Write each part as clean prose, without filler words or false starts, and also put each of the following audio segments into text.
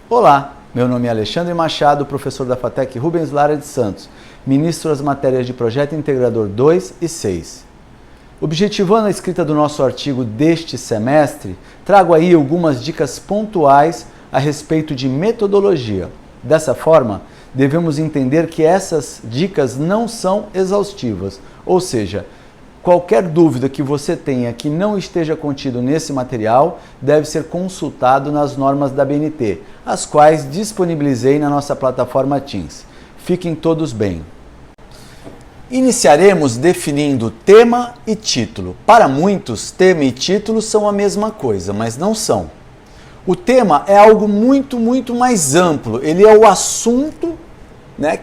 Olá, meu nome é Alexandre Machado, professor da FATEC Rubens Lara de Santos, ministro das matérias de Projeto Integrador 2 e 6. Objetivando a escrita do nosso artigo deste semestre, trago aí algumas dicas pontuais a respeito de metodologia. Dessa forma, devemos entender que essas dicas não são exaustivas, ou seja, qualquer dúvida que você tenha que não esteja contido nesse material deve ser consultado nas normas da ABNT, as quais disponibilizei na nossa plataforma Teams. Fiquem todos bem. Iniciaremos definindo tema e título. Para muitos, tema e título são a mesma coisa, mas não são. O tema é algo muito mais amplo. Ele é o assunto,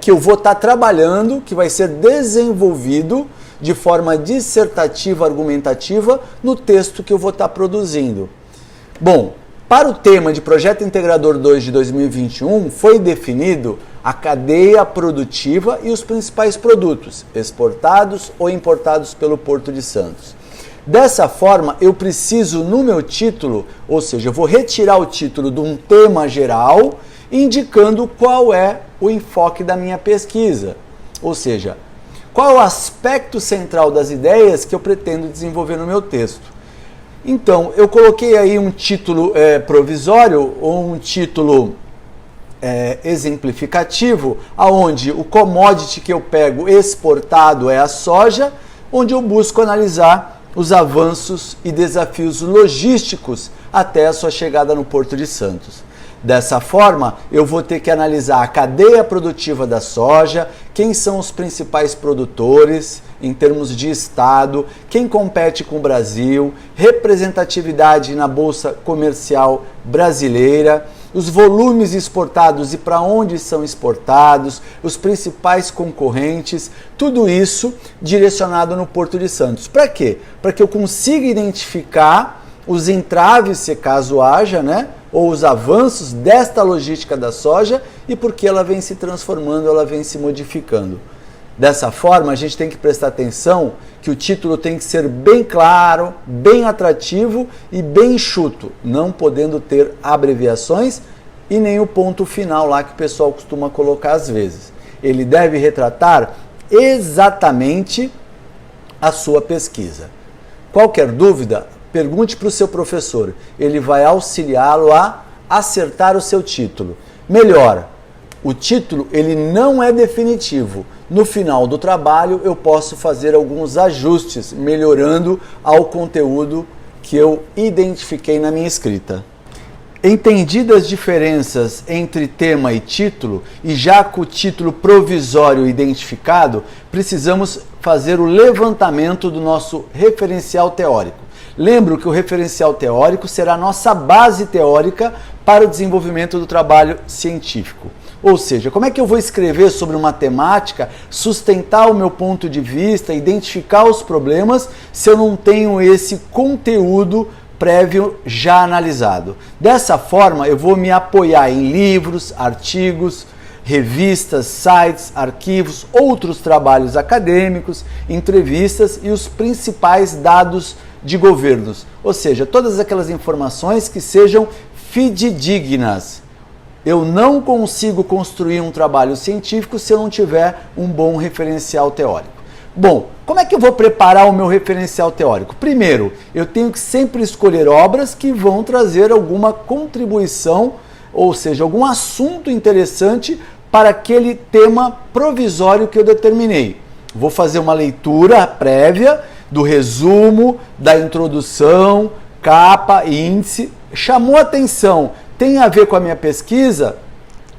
que eu vou estar trabalhando, que vai ser desenvolvido de forma dissertativa, argumentativa, no texto que eu vou estar produzindo. Bom, para o tema de Projeto Integrador 2 de 2021, foi definido a cadeia produtiva e os principais produtos, exportados ou importados pelo Porto de Santos. Dessa forma, eu preciso no meu título, ou seja, eu vou retirar o título de um tema geral, indicando qual é o enfoque da minha pesquisa. Ou seja, qual é o aspecto central das ideias que eu pretendo desenvolver no meu texto. Então, eu coloquei aí um título provisório ou um título exemplificativo, onde o commodity que eu pego exportado é a soja, onde eu busco analisar os avanços e desafios logísticos até a sua chegada no Porto de Santos. Dessa forma, eu vou ter que analisar a cadeia produtiva da soja, quem são os principais produtores em termos de estado, quem compete com o Brasil, representatividade na Bolsa Comercial Brasileira, os volumes exportados e para onde são exportados, os principais concorrentes, tudo isso direcionado no Porto de Santos. Para quê? Para que eu consiga identificar os entraves, se caso haja, ou os avanços desta logística da soja e porque ela vem se transformando, ela vem se modificando. Dessa forma, a gente tem que prestar atenção que o título tem que ser bem claro, bem atrativo e bem enxuto, não podendo ter abreviações e nem o ponto final lá que o pessoal costuma colocar às vezes. Ele deve retratar exatamente a sua pesquisa. Qualquer dúvida, pergunte para o seu professor, ele vai auxiliá-lo a acertar o seu título. Melhor, o título ele não é definitivo. No final do trabalho eu posso fazer alguns ajustes, melhorando ao conteúdo que eu identifiquei na minha escrita. Entendidas as diferenças entre tema e título, e já com o título provisório identificado, precisamos fazer o levantamento do nosso referencial teórico. Lembro que o referencial teórico será a nossa base teórica para o desenvolvimento do trabalho científico. Ou seja, como é que eu vou escrever sobre uma temática, sustentar o meu ponto de vista, identificar os problemas, se eu não tenho esse conteúdo prévio já analisado? Dessa forma, eu vou me apoiar em livros, artigos, revistas, sites, arquivos, outros trabalhos acadêmicos, entrevistas e os principais dados de governos, ou seja, todas aquelas informações que sejam fidedignas. Eu não consigo construir um trabalho científico se eu não tiver um bom referencial teórico. Bom, como é que eu vou preparar o meu referencial teórico? Primeiro, eu tenho que sempre escolher obras que vão trazer alguma contribuição, ou seja, algum assunto interessante para aquele tema provisório que eu determinei. Vou fazer uma leitura prévia do resumo, da introdução, capa, índice. Chamou atenção, tem a ver com a minha pesquisa,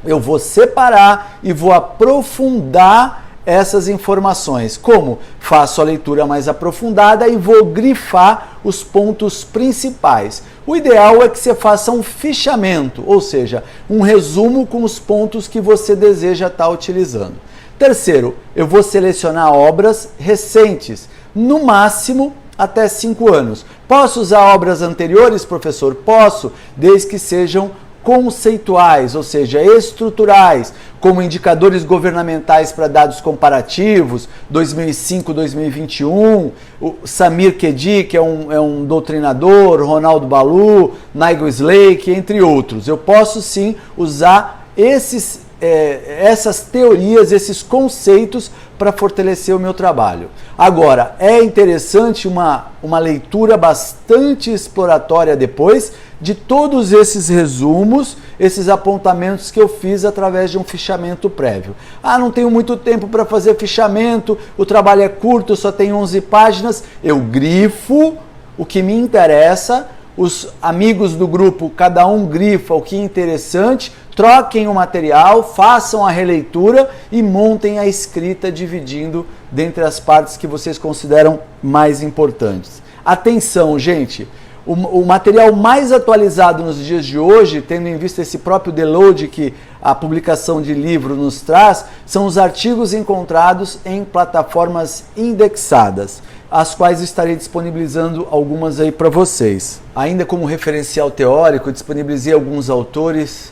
eu vou separar e vou aprofundar essas informações. Como? Faço a leitura mais aprofundada e vou grifar os pontos principais. O ideal é que você faça um fichamento, ou seja, um resumo com os pontos que você deseja estar utilizando. Terceiro, eu vou selecionar obras recentes, no máximo até 5 anos. Posso usar obras anteriores, professor? Posso, desde que sejam conceituais, ou seja, estruturais, como indicadores governamentais para dados comparativos, 2005-2021, o Samir Khedi, que é um doutrinador, Ronaldo Balu, Nigel Slake, entre outros. Eu posso sim usar essas teorias, esses conceitos para fortalecer o meu trabalho. Agora, é interessante uma leitura bastante exploratória depois de todos esses resumos, esses apontamentos que eu fiz através de um fichamento prévio. Ah, não tenho muito tempo para fazer fichamento, o trabalho é curto, só tem 11 páginas. Eu grifo o que me interessa, os amigos do grupo, cada um grifa o que é interessante, troquem o material, façam a releitura e montem a escrita dividindo dentre as partes que vocês consideram mais importantes. Atenção, gente! O material mais atualizado nos dias de hoje, tendo em vista esse próprio download que a publicação de livro nos traz, são os artigos encontrados em plataformas indexadas, as quais estarei disponibilizando algumas aí para vocês. Ainda como referencial teórico, disponibilizei alguns autores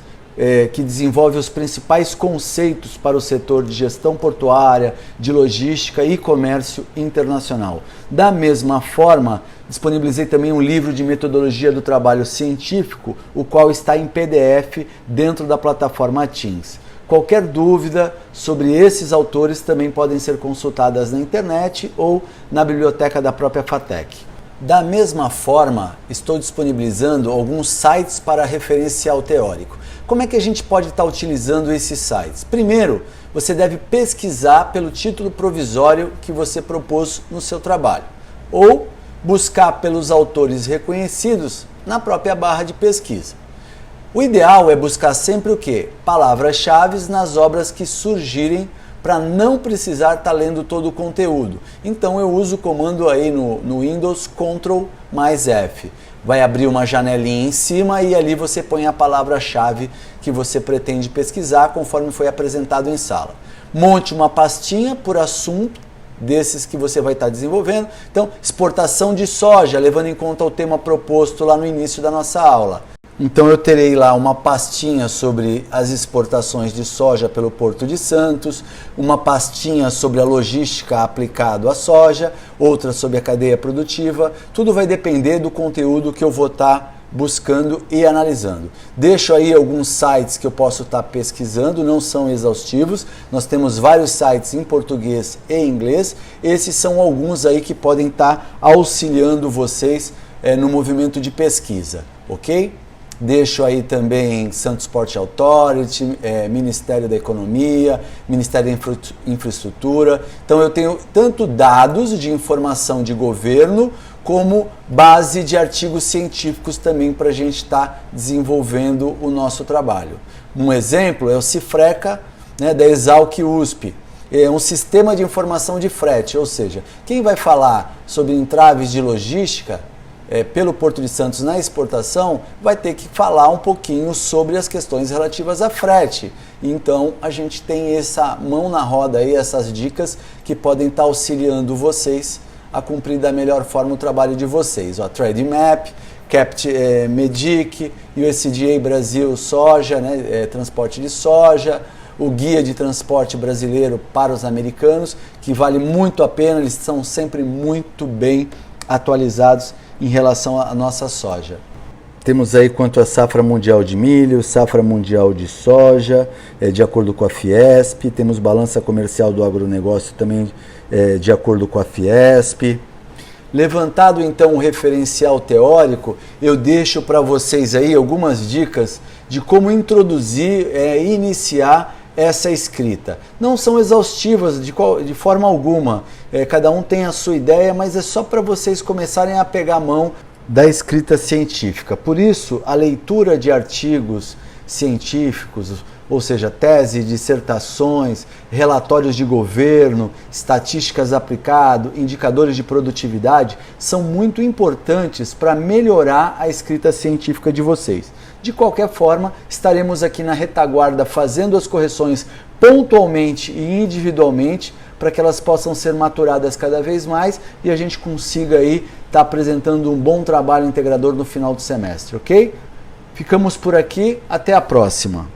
que desenvolvem os principais conceitos para o setor de gestão portuária, de logística e comércio internacional. Da mesma forma, disponibilizei também um livro de metodologia do trabalho científico, o qual está em PDF dentro da plataforma Teams. Qualquer dúvida sobre esses autores também podem ser consultadas na internet ou na biblioteca da própria FATEC. Da mesma forma, estou disponibilizando alguns sites para referencial teórico. Como é que a gente pode estar utilizando esses sites? Primeiro, você deve pesquisar pelo título provisório que você propôs no seu trabalho, ou buscar pelos autores reconhecidos na própria barra de pesquisa. O ideal é buscar sempre o quê? Palavras-chave nas obras que surgirem para não precisar estar lendo todo o conteúdo. Então eu uso o comando aí no Windows Ctrl+F. Vai abrir uma janelinha em cima e ali você põe a palavra-chave que você pretende pesquisar conforme foi apresentado em sala. Monte uma pastinha por assunto desses que você vai estar desenvolvendo. Então, exportação de soja, levando em conta o tema proposto lá no início da nossa aula. Então eu terei lá uma pastinha sobre as exportações de soja pelo Porto de Santos, uma pastinha sobre a logística aplicada à soja, outra sobre a cadeia produtiva. Tudo vai depender do conteúdo que eu vou estar buscando e analisando. Deixo aí alguns sites que eu posso estar pesquisando, não são exaustivos. Nós temos vários sites em português e inglês. Esses são alguns aí que podem estar auxiliando vocês no movimento de pesquisa, ok? Deixo aí também Santos Port Authority, Ministério da Economia, Ministério da Infraestrutura. Então eu tenho tanto dados de informação de governo, como base de artigos científicos também para a gente estar desenvolvendo o nosso trabalho. Um exemplo é o Cifreca, da Exalc USP. É um sistema de informação de frete, ou seja, quem vai falar sobre entraves de logística pelo Porto de Santos na exportação, vai ter que falar um pouquinho sobre as questões relativas a frete. Então, a gente tem essa mão na roda aí, essas dicas que podem estar auxiliando vocês a cumprir da melhor forma o trabalho de vocês. Trade Map, Capt Medic, USDA Brasil Soja, transporte de soja, o Guia de Transporte Brasileiro para os Americanos, que vale muito a pena, eles são sempre muito bem atualizados em relação à nossa soja. Temos aí quanto à safra mundial de milho, safra mundial de soja, de acordo com a Fiesp, temos balança comercial do agronegócio também de acordo com a Fiesp. Levantado então o referencial teórico, eu deixo para vocês aí algumas dicas de como introduzir e iniciar essa escrita. Não são exaustivas de forma alguma, cada um tem a sua ideia, mas é só para vocês começarem a pegar a mão da escrita científica. Por isso, a leitura de artigos científicos, ou seja, tese, dissertações, relatórios de governo, estatísticas aplicadas, indicadores de produtividade, são muito importantes para melhorar a escrita científica de vocês. De qualquer forma, estaremos aqui na retaguarda fazendo as correções pontualmente e individualmente para que elas possam ser maturadas cada vez mais e a gente consiga aí estar apresentando um bom trabalho integrador no final do semestre, ok? Ficamos por aqui, até a próxima.